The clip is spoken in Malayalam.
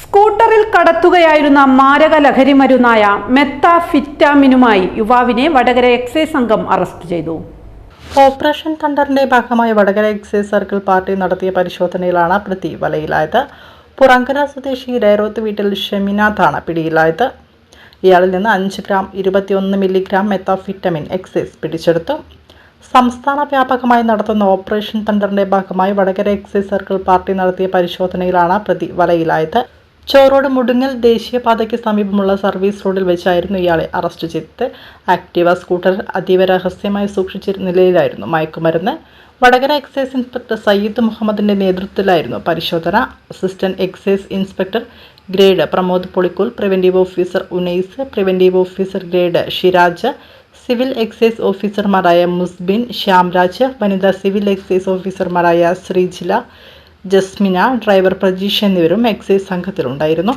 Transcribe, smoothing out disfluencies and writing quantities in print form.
സ്കൂട്ടറിൽ കടത്തുകയായിരുന്ന മാരക ലഹരി മരുന്നായ മെത്താഫിറ്റാമിനുമായി യുവാവിനെ വടകര എക്സൈസ് സംഘം അറസ്റ്റ് ചെയ്തു. ഓപ്പറേഷൻ തണ്ടറിന്റെ ഭാഗമായി വടകര എക്സൈസ് സർക്കിൾ പാർട്ടി നടത്തിയ പരിശോധനയിലാണ് പ്രതി വലയിലായത്. പുറങ്കര സ്വദേശി രേറോത്ത് വീട്ടിൽ ഷെമിനാഥാണ് പിടിയിലായത്. ഇയാളിൽ നിന്ന് 5 ഗ്രാം 21 മില്ലിഗ്രാം മെത്താഫിറ്റമിൻ എക്സൈസ് പിടിച്ചെടുത്തു. സംസ്ഥാന വ്യാപകമായി നടത്തുന്ന ഓപ്പറേഷൻ തണ്ടറിന്റെ ഭാഗമായി വടകര എക്സൈസ് സർക്കിൾ പാർട്ടി നടത്തിയ പരിശോധനയിലാണ് പ്രതി വലയിലായത്. ചോറോട് മുടുങ്ങൽ ദേശീയപാതയ്ക്ക് സമീപമുള്ള സർവീസ് റോഡിൽ വെച്ചായിരുന്നു ഇയാളെ അറസ്റ്റ് ചെയ്തത്. ആക്റ്റീവ സ്കൂട്ടറിൽ അതീവ രഹസ്യമായി സൂക്ഷിച്ചിരുന്ന നിലയിലായിരുന്നു മയക്കുമരുന്ന്. വടകര എക്സൈസ് ഇൻസ്പെക്ടർ സയ്യിദ് മുഹമ്മദിന്റെ നേതൃത്വത്തിലായിരുന്നു പരിശോധന. Assistant excise inspector grade Pramod പൊളിക്കൂൽ, preventive officer Unais, preventive officer grade Shiraj, civil excise ഓഫീസർമാരായ മുസ്ബിൻ, ശ്യാംരാജ്, വനിതാ സിവിൽ എക്സൈസ് ഓഫീസർമാരായ ശ്രീജില, ജസ്മിന, ഡ്രൈവർ പ്രജീഷ് എന്നിവരും എക്സൈസ് സംഘത്തിലുണ്ടായിരുന്നു.